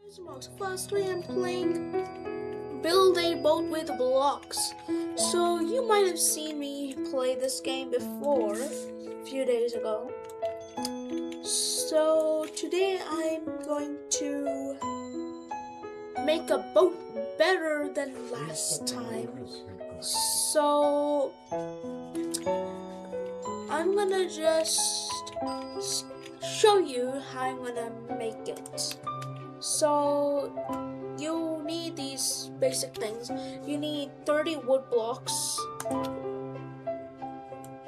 ROBLOX. Firstly, I'm playing Build a Boat with Blocks. So you might have seen me play this game before, a few days ago. So today I'm going to make a boat better than last time. So I'm gonna just show you how I'm gonna make it. So you need these basic things. You need 30 wood blocks.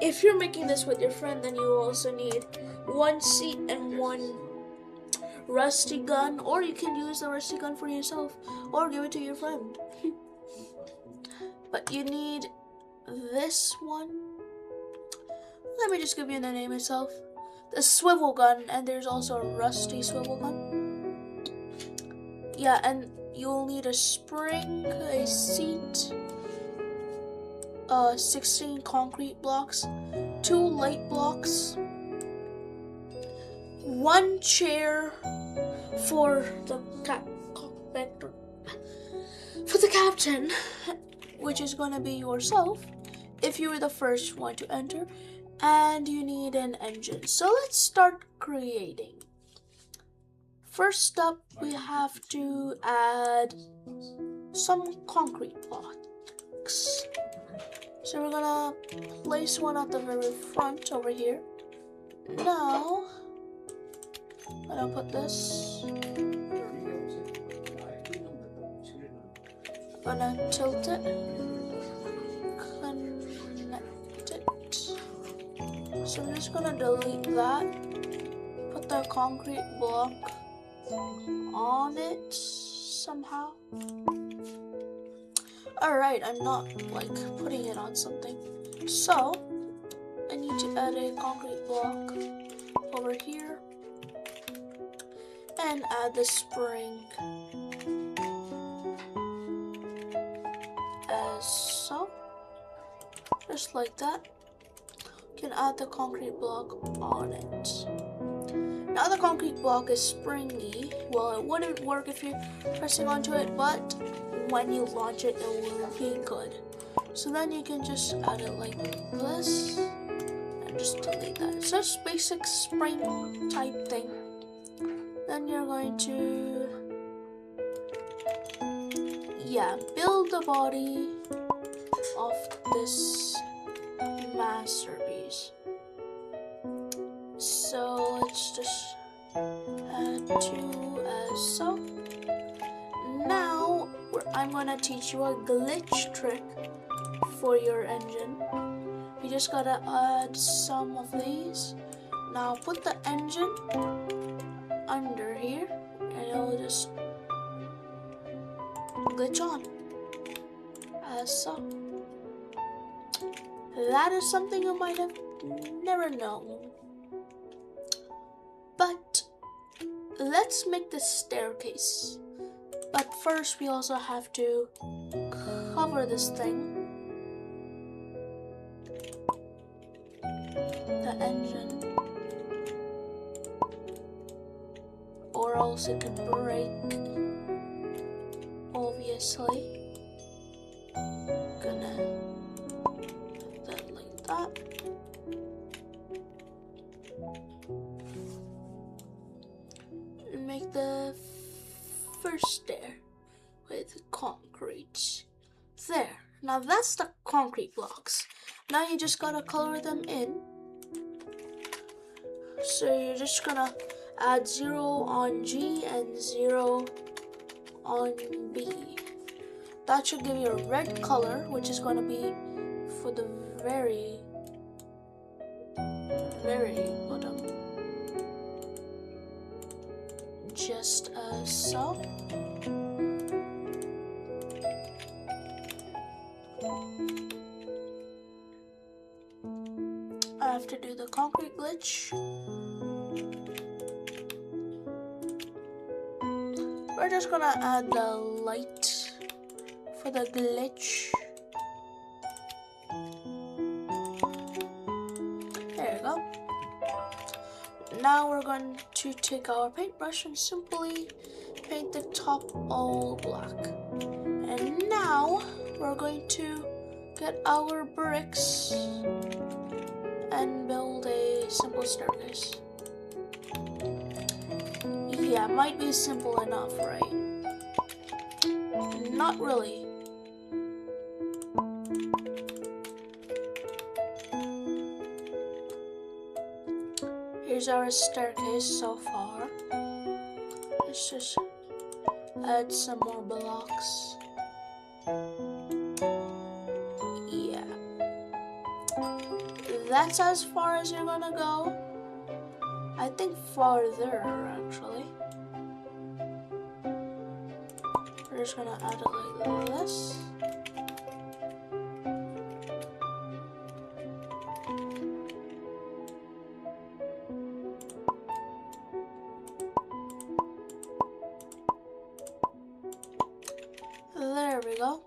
If you're making this with your friend, then you also need 1 seat and 1 rusty gun, or you can use the rusty gun for yourself or give it to your friend. But you need this one. Let me just give you the name itself. The swivel gun, and there's also a rusty swivel gun. Yeah, and you'll need a spring, a seat, 16 concrete blocks, 2 light blocks, 1 chair for the captain, which is gonna be yourself if you were the first one to enter, and you need an engine. So let's start creating. First up, we have to add some concrete blocks. So we're gonna place one at the very front over here. Now, I'm gonna put this. Gonna tilt it. Connect it. So I'm just gonna delete that. Put the concrete block on it somehow. Alright, I'm not like putting it on something. So I need to add a concrete block over here and add the spring as so. Just like that. You can add the concrete block on it. Now the concrete block is springy. Well, it wouldn't work if you're pressing onto it, but when you launch it, it will be good. So then you can just add it like this and just delete that. It's just basic spring type thing. Then you're going to, build the body of this masterpiece. So let's just add 2 as so. Now I'm gonna teach you a glitch trick for your engine. You just gotta add some of these. Now put the engine under here and it'll just glitch on as so. That is something you might have never known. But let's make this staircase. But first we also have to cover this thing. The engine. Or else it can break. Obviously. Gonna do that like that. Make the first stair with concrete. There. Now that's the concrete blocks. Now you just gotta color them in. So you're just gonna add 0 on G and 0 on B. That should give you a red color, which is gonna be for the very bottom. Just as so. I have to do the concrete glitch. We're just gonna add the light for the glitch. There you go. Now we're going to take our paintbrush and simply paint the top all black. And now we're going to get our bricks and build a simple staircase. Yeah, might be simple enough, right? Not really. Here's our staircase so far. Let's just add some more blocks. Yeah. That's as far as you're gonna go. I think farther, actually. We're just gonna add it like this. There we go.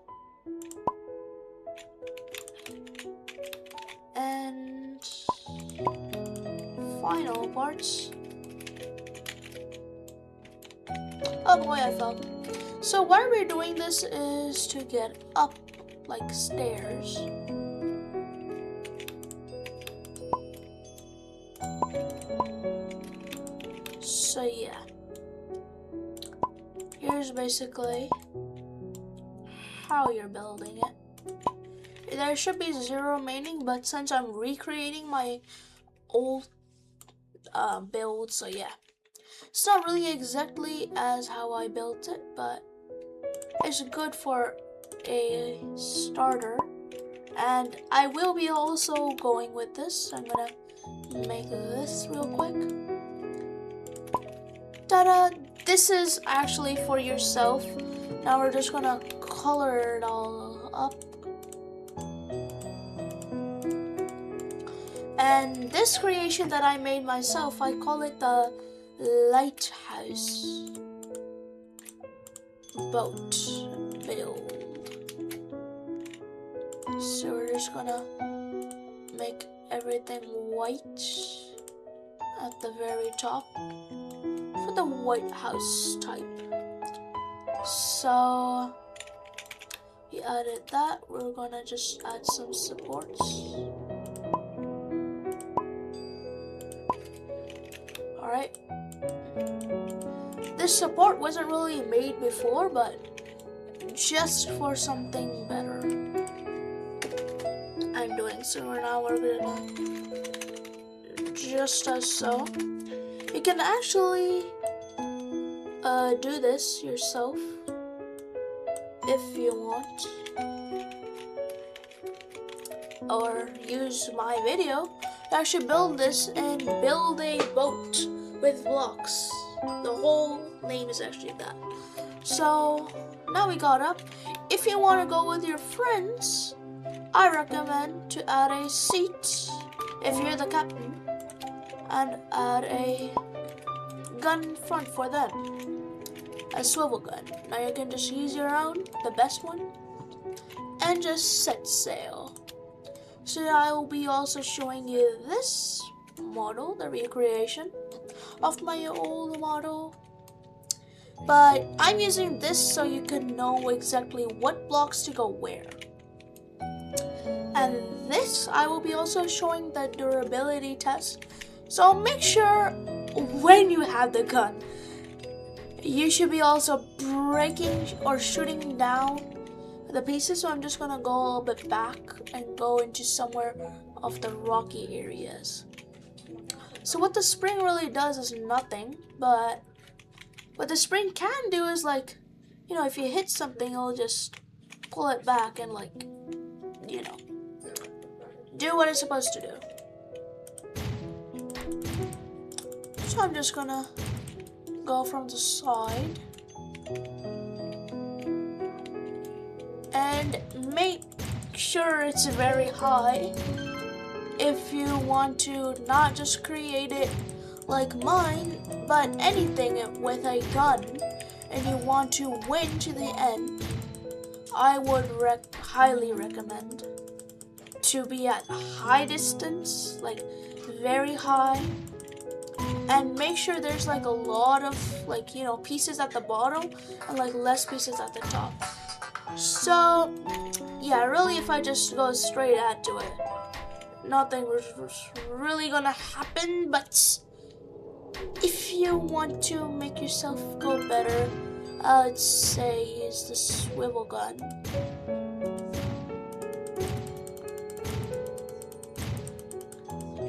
And final parts. Oh boy, I fell. So why we're doing this is to get up like stairs. So yeah. Here's basically how you're building it. There should be 0 remaining, but since I'm recreating my old build, so yeah. It's not really exactly as how I built it, but it's good for a starter. And I will be also going with this. I'm gonna make this real quick. Ta-da! This is actually for yourself. Now we're just gonna color it all up. And this creation that I made myself, I call it the lighthouse boat build. So we're just gonna make everything white at the very top for the White House type. So we added that. We're gonna just add some supports. Alright. This support wasn't really made before, but just for something better, I'm doing so. Now we're gonna just as so. You can actually do this yourself if you want, or use my video to actually build this and build a boat with blocks. The whole name is actually that. So now we got up. If you want to go with your friends, I recommend to add a seat if you're the captain, and add a gun front for them, a swivel gun. Now you can just use your own, the best one, and just set sail. So I will be also showing you this model, the recreation of my old model, but I'm using this so you can know exactly what blocks to go where. And this I will be also showing the durability test, so make sure when you have the gun, you should be also breaking or shooting down the pieces. So I'm just gonna go a little bit back and go into somewhere of the rocky areas. So what the spring really does is nothing, but what the spring can do is, like, you know, if you hit something, it'll just pull it back and, like, you know, do what it's supposed to do. So I'm just gonna go from the side and make sure it's very high if you want to not just create it like mine, but anything with a gun, and you want to win to the end. I would highly recommend to be at high distance, like very high, and make sure there's like a lot of like, you know, pieces at the bottom and like less pieces at the top. So yeah, really, if I just go straight into it, nothing was really gonna happen. But if you want to make yourself go better, I'd say use the swivel gun.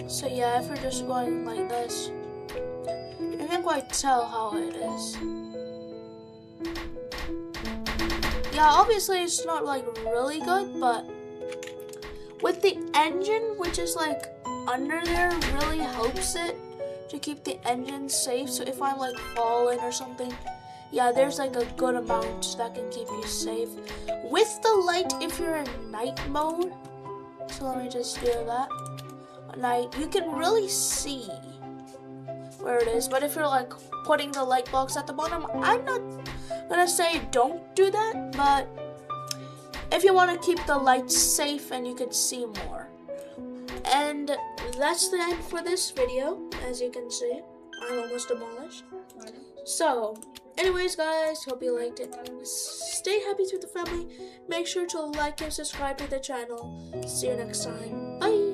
So yeah, if you're just going like this, you can't quite tell how it is. Yeah, obviously it's not like really good, but with the engine, which is like under there, really helps it to keep the engine safe. So if I'm like falling or something, yeah, there's like a good amount that can keep you safe. With the light, if you're in night mode, so let me just do that. Night, you can really see where it is, but if you're like putting the light box at the bottom, I'm not gonna say don't do that, but if you want to keep the lights safe and you can see more. And that's the end for this video. As you can see, I'm almost demolished. So anyways guys, hope you liked it. Stay happy with the family. Make sure to like and subscribe to the channel. See you next time. Bye.